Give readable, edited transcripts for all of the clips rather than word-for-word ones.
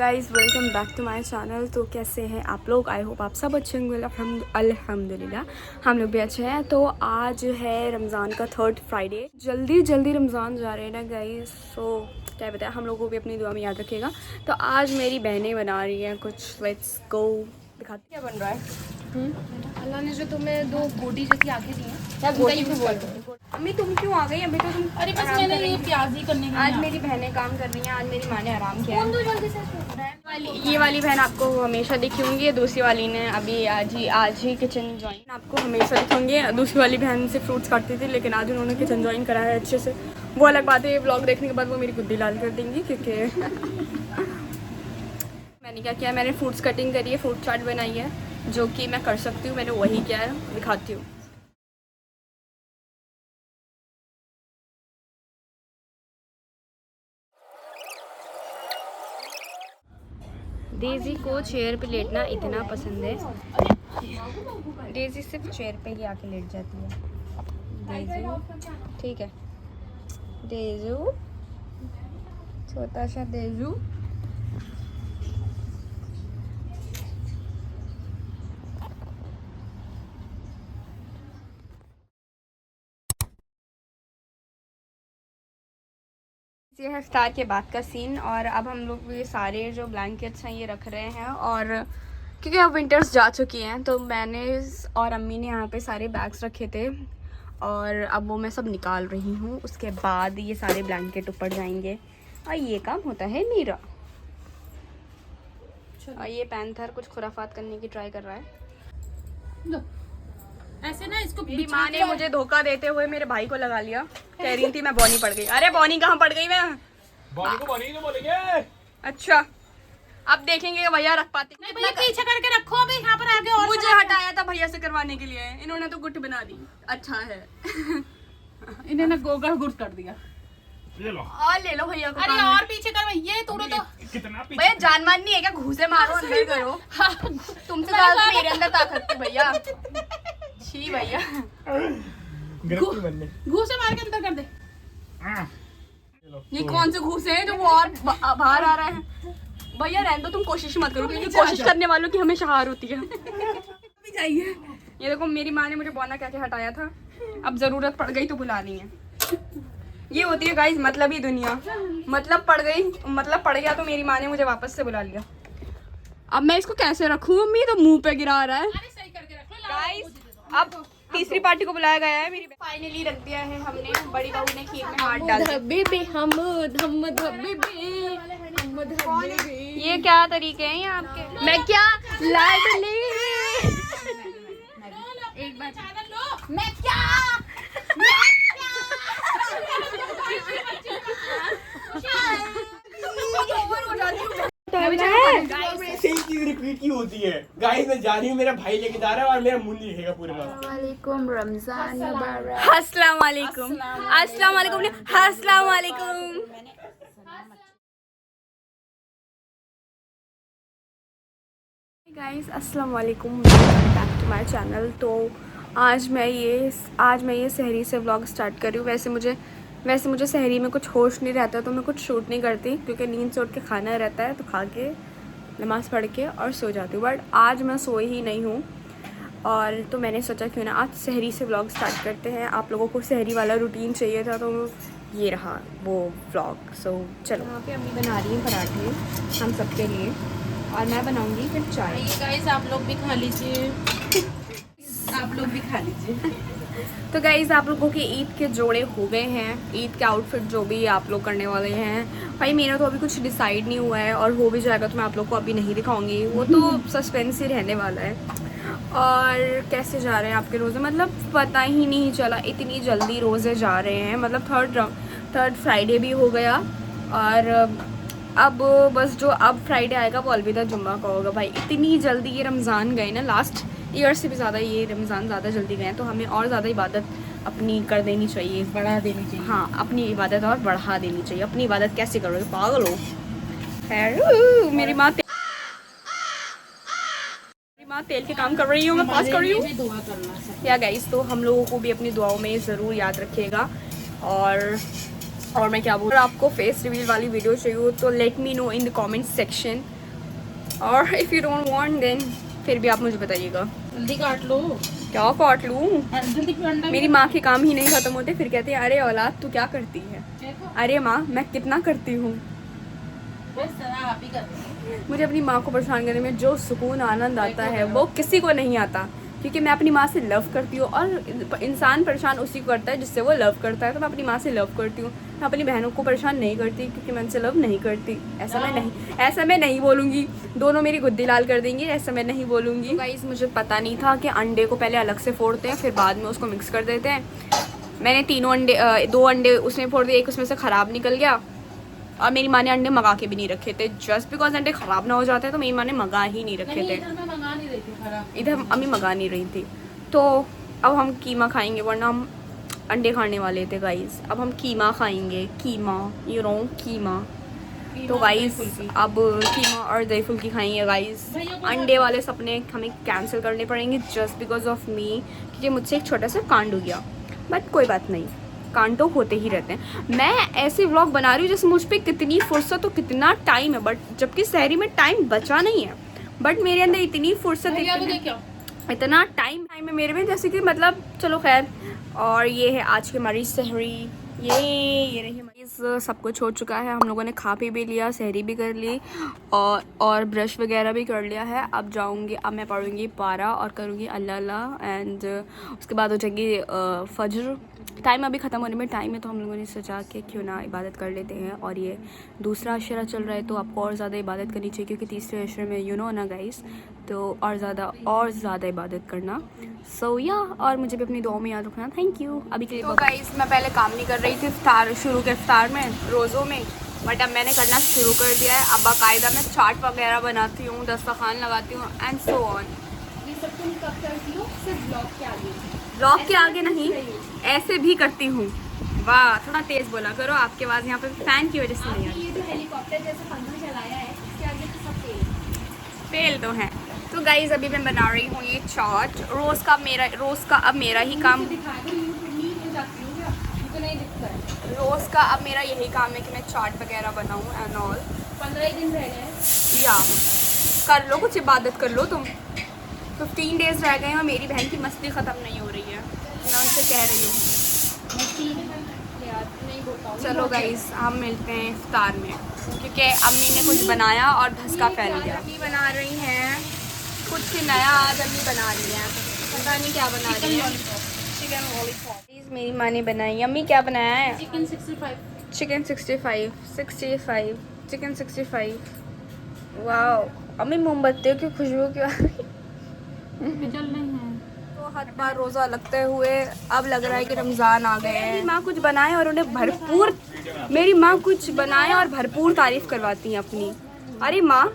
Guys welcome back to my channel. तो कैसे हैं आप लोग? आई होप आप सब अच्छे होंगे। अल्हम्दुलिल्लाह हम लोग भी अच्छे हैं। तो आज है रमज़ान का 3rd फ्राइडे। जल्दी जल्दी रमज़ान जा रहे हैं ना गाइज़। सो क्या बताया, हम लोगों को भी अपनी दुआ में याद रखिएगा। तो आज मेरी बहनें बना रही हैं कुछ। लेट्स गो, दिखाती क्या बन रहा है। अल्लाह ने जो तुम्हें दो गोटी जैसी आंखें दी हैं, क्या गोटी क्यों बोल रही हो? अम्मी तुम क्यों आ गई? अभी तो तुम अरे बस मैंने ये प्याज ही करने आज मेरी बहनें काम कर रही हैं। आज मेरी माँ ने आराम किया है। जल्दी से ये वाली बहन आपको हमेशा दिखी होंगी, दूसरी वाली ने अभी आज ही किचन ज्वाइन। आपको हमेशा दिखेंगे। दूसरी वाली बहन से फ्रूट्स काटती थी, लेकिन आज उन्होंने किचन ज्वाइन करा है अच्छे से। वो अलग बात है, ये व्लॉग देखने के बाद वो मेरी गुद्दी लाल कर देंगी क्योंकि मैंने क्या किया, मैंने फ्रूट्स कटिंग करी है, फ्रूट चाट बनाई है, जो कि मैं कर सकती हूँ। मैंने वही किया है, दिखाती हूँ। डेज़ी को चेयर पे लेटना इतना पसंद है। डेज़ी सिर्फ चेयर पे ही आके लेट जाती है। डेज़ू ठीक है, डेज़ू छोटा सा डेज़ू। ये है इफ्तार के बाद का सीन। और अब हम लोग ये सारे जो ब्लैंकेट्स हैं ये रख रहे हैं, और क्योंकि अब विंटर्स जा चुकी हैं तो मैंने और अम्मी ने यहाँ पे सारे बैग्स रखे थे, और अब वो मैं सब निकाल रही हूँ। उसके बाद ये सारे ब्लैंकेट ऊपर जाएंगे और ये काम होता है मेरा। और ये पैंथर कुछ खुराफात करने की ट्राई कर रहा है। ऐसे ना इसको मेरी माँ ने मुझे धोखा देते हुए मेरे भाई को लगा लिया। कह रही थी मैं बॉनी पड़ गई। अरे बॉनी कहाँ पड़ गई मैं? बॉनी को बॉनी तो बोलेंगे। अच्छा अब देखेंगे भैया रख पाते। नहीं भैया पीछे करके रखो, अभी यहाँ पर आगे और मुझे हटाया था भैया से करवाने के लिए, इन्होंने तो गुट बना दी। अच्छा है इन्हें ना गोगा गुट कर दिया। ले लो और ले लो भैया को। अरे और पीछे कर भैया, तूने तो कितना पीछे। भैया जानमान नहीं है क्या? घूसे मारो अंदर करो। तुमसे ज्यादा मेरे अंदर ताकत थी भैया। छी भैया घूसे मार के अंदर कर दे। ये कौन से घूसे हैं जो वो और बाहर आ रहा है? भैया रहने दो, तुम कोशिश मत करो क्योंकि कोशिश करने वालों की हमेशा हार होती है। जाइए। ये देखो मेरी माँ ने मुझे बौना कह के हटाया था, अब जरूरत पड़ गई तो बुला रही है। ये होती है गाइस मतलब ही दुनिया। मतलब पड़ गई, मतलब पड़ गया तो मेरी माँ ने मुझे वापस से बुला लिया। अब मैं इसको कैसे रखूँ? अम्मी तो मुंह पे गिरा रहा है। अरे सही करके रख लो गाइस अब तीसरी पार्टी को बुलाया गया है। मेरी फाइनली रख दिया है हमने। बड़ी बहू ने खीर में हाथ डाल दिया। ये क्या तरीके हैं ये आपके? मैं क्या लाडली एक बार मैं क्या रिपीट की होती है। गाइस मैं जा रही हूँ, मेरा भाई लेके जा रहा है और मेरा मुंह नहीं दिखेगा पूरे रास्ते। वालेकुम रमजान मुबारक। अस्सलाम वालेकुम। अस्सलाम वालेकुम। अस्सलाम वालेकुम। गाइस अस्सलाम वालेकुम, welcome back to my channel. तो आज मैं ये सहरी से व्लॉग स्टार्ट कर रही हूँ। वैसे मुझे सहरी में कुछ होश नहीं रहता तो मैं कुछ शूट नहीं करती, क्योंकि नींद से उठ के खाना रहता है तो खा के नमाज़ पढ़ के और सो जाती हूँ। बट आज मैं सोई ही नहीं हूँ, और तो मैंने सोचा क्यों ना आज सहरी से व्लॉग स्टार्ट करते हैं। आप लोगों को सहरी वाला रूटीन चाहिए था तो ये रहा वो व्लॉग। सो चलो। यहाँ पे अम्मी बना रही हैं पराठे हम सबके लिए, और मैं बनाऊंगी फिर चाय। गाइस आप लोग भी खा लीजिए। आप लोग भी खा लीजिए। तो गाइज़ आप लोगों के ईद के जोड़े हो गए हैं। ईद के आउटफिट जो भी आप लोग करने वाले हैं, भाई मेरा तो अभी कुछ डिसाइड नहीं हुआ है, और हो भी जाएगा तो मैं आप लोग को अभी नहीं दिखाऊंगी, वो तो सस्पेंस ही रहने वाला है। और कैसे जा रहे हैं आपके रोज़े? मतलब पता ही नहीं चला, इतनी जल्दी रोज़े जा रहे हैं। मतलब थर्ड फ्राइडे भी हो गया, और अब बस जो अब फ्राइडे आएगा वो अलविदा जुम्मा का होगा। भाई इतनी जल्दी ये रमज़ान गए ना, लास्ट ईयर से भी ज़्यादा ये रमज़ान ज़्यादा जल्दी गए हैं। तो हमें और ज़्यादा इबादत अपनी कर देनी चाहिए, बढ़ा देनी चाहिए। हाँ अपनी इबादत और बढ़ा देनी चाहिए। अपनी इबादत कैसे करोगे, पागल हो? खैर मेरी माँ तेल के काम कर रही हूँ, मैं पास कर रही हूँ। दुआ करना या गाइस तो हम लोगों को भी अपनी दुआओं में ज़रूर याद रखिएगा। और और मैं क्या बोलूँ, अगर आपको फेस रिवील वाली वीडियो चाहिए हो तो let me know in the comment section, और if you don't want then फिर भी आप मुझे बताइएगा। जल्दी काट लो। क्या काट लूँ? जल्दी अंडा मेरी माँ के काम ही नहीं खत्म होते, फिर कहते हैं अरे औलाद तू क्या करती है। देखो, अरे माँ मैं कितना करती हूँ। बस सारा आप ही करते हैं। मुझे अपनी माँ को परेशान करने में जो सुकून आनंद आता है वो किसी को नहीं आता, क्योंकि मैं अपनी माँ से लव करती हूँ, और इंसान परेशान उसी को करता है जिससे वो लव करता है। तो मैं अपनी माँ से लव करती हूँ, मैं अपनी बहनों को परेशान नहीं करती क्योंकि मैं उनसे लव नहीं करती। ऐसा मैं नहीं बोलूँगी, दोनों मेरी गुद्दी लाल कर देंगी, ऐसा मैं नहीं बोलूँगी। तो गाइस मुझे पता नहीं था कि अंडे को पहले अलग से फोड़ते हैं फिर बाद में उसको मिक्स कर देते हैं। मैंने 2 अंडे उसमें फोड़ दिए, एक उसमें से ख़राब निकल गया, और मेरी माँ ने अंडे मंगा के भी नहीं रखे थे, जस्ट बिकॉज अंडे ख़राब ना हो जाते हैं तो मेरी माँ ने मंगा ही नहीं रखे थे। इधर मैं मंगा नहीं रही थी खराब। इधर अम्मी मंगा नहीं रही थी। तो अब हम कीमा खाएंगे, वरना हम अंडे खाने वाले थे गाइस। अब हम कीमा खाएंगे, कीमा, यू नो कीमा। तो गाइस अब कीमा और दही फुल्की खाएंगे गाइस। अंडे वाले सपने हमें कैंसिल करने पड़ेंगे जस्ट बिकॉज ऑफ मी, क्योंकि मुझसे एक छोटा सा कांड हो गया। बट कोई बात नहीं, कांड तो होते ही रहते हैं। मैं ऐसे व्लॉग बना रही हूँ जैसे मुझ पर कितनी फुर्सत और कितना टाइम है, बट जबकि शहरी में टाइम बचा नहीं है, बट मेरे अंदर इतनी फुर्सत इतना टाइम है मेरे में, जैसे कि मतलब चलो खैर। और ये है आज की हमारी सहरी, ये रही हमारी। सब कुछ हो चुका है, हम लोगों ने खा पी भी लिया, सहरी भी कर ली, और ब्रश वगैरह भी कर लिया है। अब जाऊंगी, अब मैं पढ़ूंगी पारा और करूंगी अल्लाह अल्लाह, एंड उसके बाद हो जाएगी फजर। टाइम अभी ख़त्म होने में टाइम है, तो हम लोगों ने सोचा कि क्यों ना इबादत कर लेते हैं। और ये दूसरा अशरा चल रहा है तो आपको और ज़्यादा इबादत करनी चाहिए, क्योंकि तीसरे अशरे में यू नो ना गाइस, तो और ज़्यादा इबादत करना। सो या, और मुझे भी अपनी दुआ में याद रखना। Thank you. अभी के लिए तो गाइस मैं पहले काम नहीं कर रही थी शुरू के इफ्तार में, रोज़ों में, बट अब मैंने करना शुरू कर दिया है। अब बाकायदा मैं चाट वगैरह बनाती हूँ, दस्तरखान लगाती हूँ, एंड सो ऑन। ये सब तुम कब करती हो? सिर्फ ब्लॉग के आगे। ब्लॉग के आगे नहीं, ऐसे भी करती हूँ। वाह, थोड़ा तेज़ बोला करो, आपके आवाज़ यहाँ पे फैन की वजह से नहीं आ रही। ये जो हेलीकॉप्टर जैसे पंखा चलाया है, इसके आगे तो सब फेल तो है। तो गाइज अभी मैं बना रही हूँ ये चाट। रोज़ का अब मेरा ही काम, रोज़ का अब मेरा यही काम है कि मैं चाट वगैरह बनाऊँ एंड ऑल। 15 दिन रह गए या कर लो, कुछ इबादत कर लो तुम। 15 डेज़ रह गए हैं और मेरी बहन की मस्ती ख़त्म नहीं हो रही है, मैं उनसे कह रही हूँ। चलो गाइस हम मिलते हैं इफ्तार में, क्योंकि अम्मी ने कुछ बनाया और धसका फैल गया। अम्मी बना रही हैं कुछ नया, आज अम्मी बना रही हैं, पता नहीं क्या बना रही है। चिकन लॉलीपॉप मेरी माँ ने बनाई। अम्मी क्या बनाया है? चिकन 65। Chicken 65 chicken 65। वाह अम्मी, मोमबत्तियों की खुशबू क्यों आ रही? चल नहीं है तो हर बार रोज़ा लगते हुए अब लग रहा है कि रमज़ान आ गए हैं। मेरी माँ कुछ बनाए और उन्हें भरपूर, मेरी माँ कुछ बनाए और भरपूर तारीफ़ करवाती हैं अपनी। अरे माँ,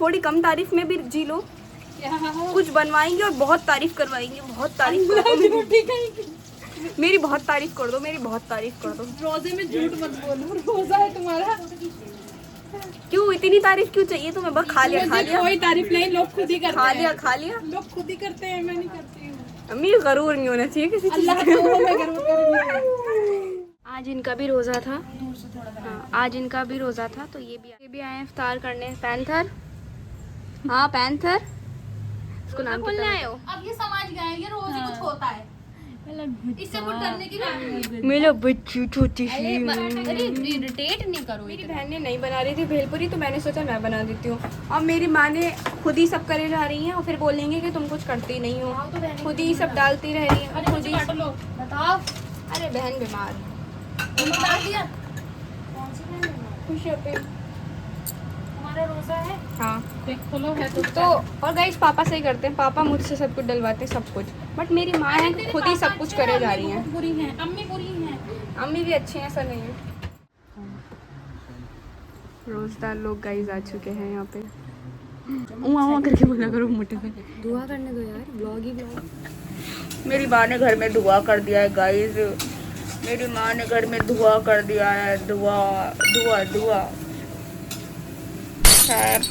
थोड़ी कम तारीफ़ में भी जी लो। कुछ बनवाएंगे और बहुत तारीफ़ करवाएंगे, बहुत तारीफ़ कर दो मेरी, बहुत तारीफ़ कर दो मेरी, बहुत तारीफ़ कर दो। रोजे में झूठ मत बोलो, रोजा है तुम्हारा। क्यों इतनी तारीफ़ क्यों चाहिए तुम्हें? बस खा लिया कोई तारीफ नहीं, लोग खुद ही करते हैं। खा लिया लोग खुद ही करते हैं, मैं नहीं करती हूँ। अम्मी गरूर नहीं होना चाहिए किसी चीज़ अल्लाह का। को मैं जरूर करूँगी। आज इनका भी रोज़ा था। हाँ, आज इनका भी रोज़ा था, तो ये भी आए इफ्तार करने। पैंथर, हाँ पैंथर, इसको नाम बोलने आए हो? अब ये समझ गए, ये रोज ही कुछ होता है, इससे कुछ डरने की बात नहीं। मेरा बच्ची छोटी सी। अरे इरिटेट नहीं करो। मेरी बहन ने नहीं बना रही थी भेलपुरी, तो मैंने सोचा मैं बना देती हूँ। अब मेरी माँ ने खुद ही सब करे जा रही हैं, और फिर बोलेंगे कि तुम कुछ करती नहीं हो, खुद ही सब डालती रह रही है, खुद ही। बताओ। अरे बहन बीमार बता दिया। खुश होते। हमारा रोजा है। हाँ खोलो है तो और गाइस पापा सही करते हैं, पापा मुझसे सब कुछ डलवाते हैं, सब कुछ। बट मेरी माँ है खुद ही सब कुछ करे जा रही हैं। बुरी हैं, अम्मी बुरी हैं। अम्मी भी अच्छी हैं, ऐसा नहीं है। रोजदार लोग गाइस आ चुके हैं यहाँ पे। वहाँ करके बोला करो मोटे से। दुआ करने दो यार, ब्लॉग ही ब्लॉग। मेरी माँ ने घर में दुआ कर दिया है गाइस, मेरी माँ ने घर में दुआ कर दिया है, दुआ दुआ दुआ। खैर